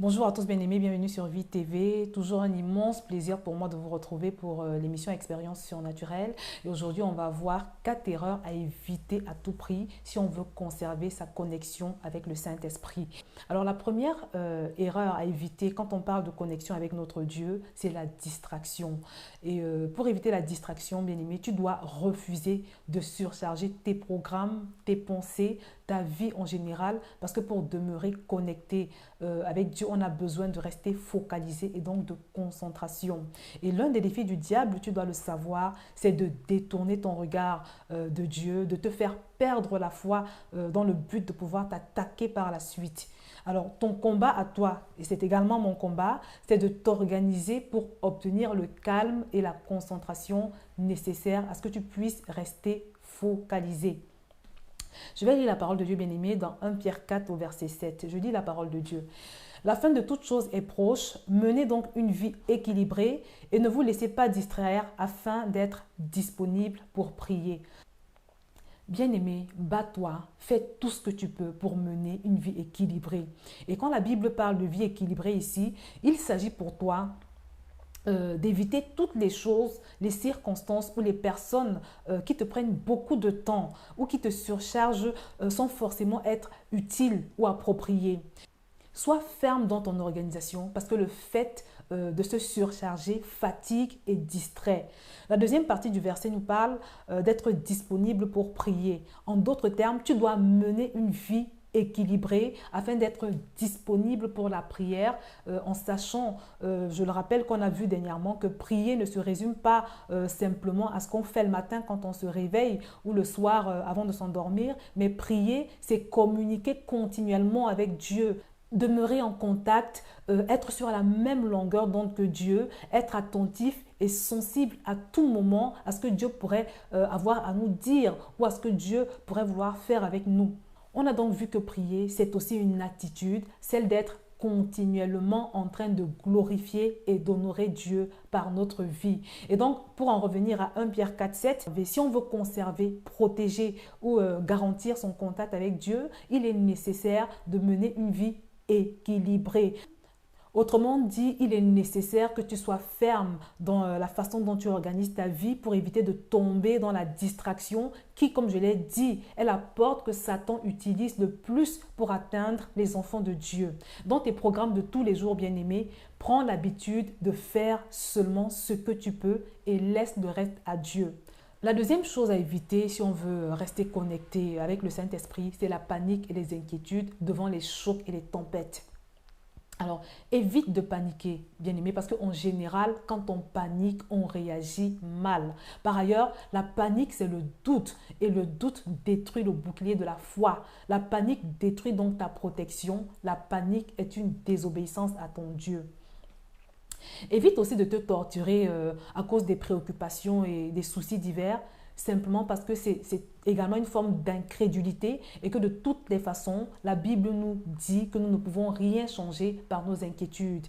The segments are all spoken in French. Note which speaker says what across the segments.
Speaker 1: Bonjour à tous bien-aimés, bienvenue sur Vie TV. Toujours un immense plaisir pour moi de vous retrouver pour l'émission Expérience surnaturelle. Et aujourd'hui, on va voir 4 erreurs à éviter à tout prix si on veut conserver sa connexion avec le Saint-Esprit. Alors la première erreur à éviter quand on parle de connexion avec notre Dieu, c'est la distraction. Et pour éviter la distraction, bien-aimé, tu dois refuser de surcharger tes programmes, tes pensées, ta vie en général, parce que pour demeurer connecté avec Dieu, on a besoin de rester focalisé et donc de concentration. Et l'un des défis du diable, tu dois le savoir, c'est de détourner ton regard de Dieu, de te faire perdre la foi dans le but de pouvoir t'attaquer par la suite. Alors, ton combat à toi, et c'est également mon combat, c'est de t'organiser pour obtenir le calme et la concentration nécessaires à ce que tu puisses rester focalisé. Je vais lire la parole de Dieu bien-aimé dans 1 Pierre 4 au verset 7. Je lis la parole de Dieu. La fin de toute chose est proche. Menez donc une vie équilibrée et ne vous laissez pas distraire afin d'être disponible pour prier. Bien-aimé, bats-toi, fais tout ce que tu peux pour mener une vie équilibrée. Et quand la Bible parle de vie équilibrée ici, il s'agit pour toi d'éviter toutes les choses, les circonstances ou les personnes qui te prennent beaucoup de temps ou qui te surchargent sans forcément être utiles ou appropriées. Sois ferme dans ton organisation parce que le fait de se surcharger fatigue et distrait. La deuxième partie du verset nous parle d'être disponible pour prier. En d'autres termes, tu dois mener une vie équilibrée afin d'être disponible pour la prière en sachant, je le rappelle qu'on a vu dernièrement, que prier ne se résume pas simplement à ce qu'on fait le matin quand on se réveille ou le soir avant de s'endormir, mais prier, c'est communiquer continuellement avec Dieu, demeurer en contact, être sur la même longueur d'onde que Dieu, être attentif et sensible à tout moment à ce que Dieu pourrait avoir à nous dire ou à ce que Dieu pourrait vouloir faire avec nous. On a donc vu que prier, c'est aussi une attitude, celle d'être continuellement en train de glorifier et d'honorer Dieu par notre vie. Et donc, pour en revenir à 1 Pierre 4, 7, si on veut conserver, protéger ou garantir son contact avec Dieu, il est nécessaire de mener une vie équilibrée. Autrement dit, il est nécessaire que tu sois ferme dans la façon dont tu organises ta vie pour éviter de tomber dans la distraction qui, comme je l'ai dit, est la porte que Satan utilise le plus pour atteindre les enfants de Dieu. Dans tes programmes de tous les jours, bien-aimés, prends l'habitude de faire seulement ce que tu peux et laisse le reste à Dieu. La deuxième chose à éviter si on veut rester connecté avec le Saint-Esprit, c'est la panique et les inquiétudes devant les chocs et les tempêtes. Alors, évite de paniquer, bien-aimé, parce qu'en général, quand on panique, on réagit mal. Par ailleurs, la panique, c'est le doute. Et le doute détruit le bouclier de la foi. La panique détruit donc ta protection. La panique est une désobéissance à ton Dieu. Évite aussi de te torturer à cause des préoccupations et des soucis divers, simplement parce que c'est également une forme d'incrédulité et que de toutes les façons, la Bible nous dit que nous ne pouvons rien changer par nos inquiétudes.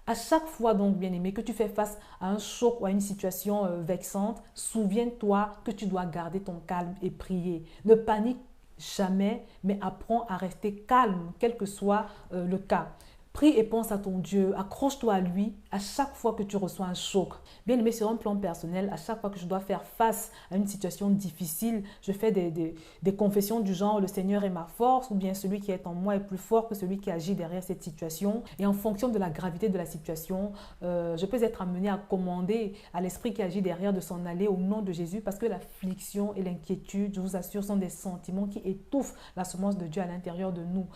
Speaker 1: À chaque fois donc, bien-aimé, que tu fais face à un choc ou à une situation vexante, souviens-toi que tu dois garder ton calme et prier. Ne panique jamais, mais apprends à rester calme, quel que soit le cas. Prie et pense à ton Dieu, accroche-toi à lui à chaque fois que tu reçois un choc. Bien aimé, sur un plan personnel, à chaque fois que je dois faire face à une situation difficile, je fais des confessions du genre « le Seigneur est ma force » ou bien « celui qui est en moi est plus fort que celui qui agit derrière cette situation ». Et en fonction de la gravité de la situation, je peux être amené à commander à l'esprit qui agit derrière de s'en aller au nom de Jésus parce que l'affliction et l'inquiétude, je vous assure, sont des sentiments qui étouffent la semence de Dieu à l'intérieur de nous.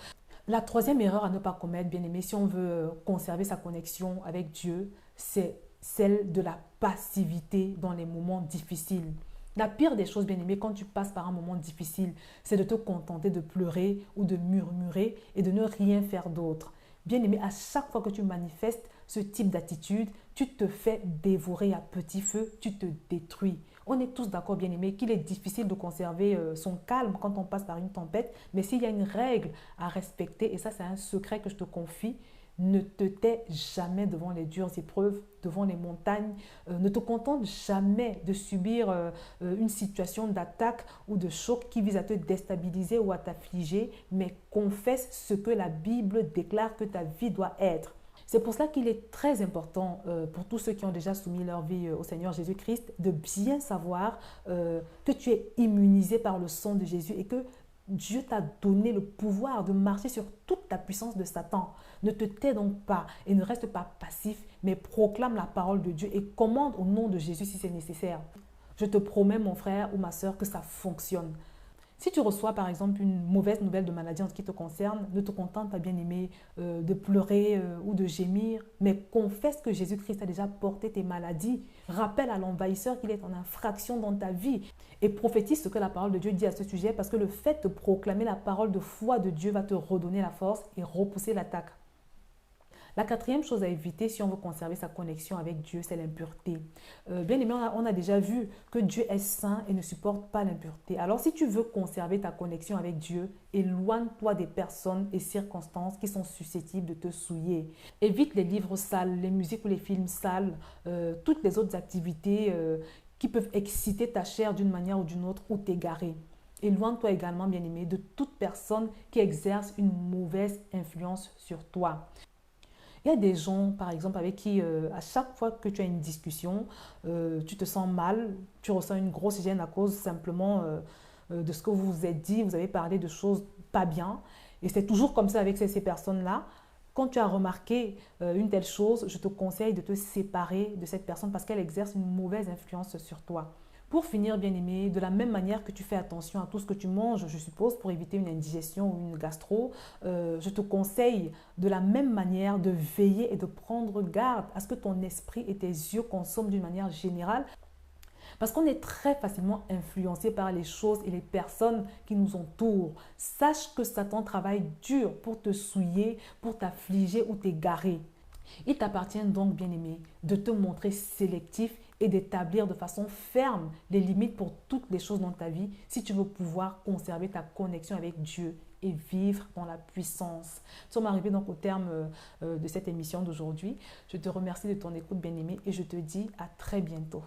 Speaker 1: La troisième erreur à ne pas commettre, bien aimé, si on veut conserver sa connexion avec Dieu, c'est celle de la passivité dans les moments difficiles. La pire des choses, bien aimé, quand tu passes par un moment difficile, c'est de te contenter de pleurer ou de murmurer et de ne rien faire d'autre. Bien aimé, à chaque fois que tu manifestes ce type d'attitude, tu te fais dévorer à petit feu, tu te détruis. On est tous d'accord, bien aimé, qu'il est difficile de conserver son calme quand on passe par une tempête, mais s'il y a une règle à respecter, et ça c'est un secret que je te confie, Ne te tais jamais devant les dures épreuves, devant les montagnes. Ne te contente jamais de subir une situation d'attaque ou de choc qui vise à te déstabiliser ou à t'affliger, mais confesse ce que la Bible déclare que ta vie doit être. C'est pour cela qu'il est très important pour tous ceux qui ont déjà soumis leur vie au Seigneur Jésus-Christ de bien savoir que tu es immunisé par le sang de Jésus et que Dieu t'a donné le pouvoir de marcher sur toute la puissance de Satan. Ne te tais donc pas et ne reste pas passif, mais proclame la parole de Dieu et commande au nom de Jésus si c'est nécessaire. Je te promets, mon frère ou ma soeur, que ça fonctionne. Si tu reçois par exemple une mauvaise nouvelle de maladie en ce qui te concerne, ne te contente pas, bien-aimé, de pleurer ou de gémir, mais confesse que Jésus-Christ a déjà porté tes maladies. Rappelle à l'envahisseur qu'il est en infraction dans ta vie et prophétise ce que la parole de Dieu dit à ce sujet, parce que le fait de proclamer la parole de foi de Dieu va te redonner la force et repousser l'attaque. La quatrième chose à éviter si on veut conserver sa connexion avec Dieu, c'est l'impureté. Bien aimé, on a déjà vu que Dieu est saint et ne supporte pas l'impureté. Alors si tu veux conserver ta connexion avec Dieu, éloigne-toi des personnes et circonstances qui sont susceptibles de te souiller. Évite les livres sales, les musiques ou les films sales, toutes les autres activités qui peuvent exciter ta chair d'une manière ou d'une autre ou t'égarer. Éloigne-toi également, bien-aimé, de toute personne qui exerce une mauvaise influence sur toi. Il y a des gens, par exemple, avec qui, à chaque fois que tu as une discussion, tu te sens mal, tu ressens une grosse gêne à cause simplement de ce que vous vous êtes dit, vous avez parlé de choses pas bien. Et c'est toujours comme ça avec ces personnes-là. Quand tu as remarqué une telle chose, je te conseille de te séparer de cette personne parce qu'elle exerce une mauvaise influence sur toi. Pour finir, bien-aimé, de la même manière que tu fais attention à tout ce que tu manges, je suppose, pour éviter une indigestion ou une gastro, je te conseille de la même manière de veiller et de prendre garde à ce que ton esprit et tes yeux consomment d'une manière générale. Parce qu'on est très facilement influencé par les choses et les personnes qui nous entourent. Sache que Satan travaille dur pour te souiller, pour t'affliger ou t'égarer. Il t'appartient donc, bien-aimé, de te montrer sélectif et d'établir de façon ferme les limites pour toutes les choses dans ta vie si tu veux pouvoir conserver ta connexion avec Dieu et vivre dans la puissance. Nous sommes arrivés donc au terme de cette émission d'aujourd'hui. Je te remercie de ton écoute, bien-aimé, et je te dis à très bientôt.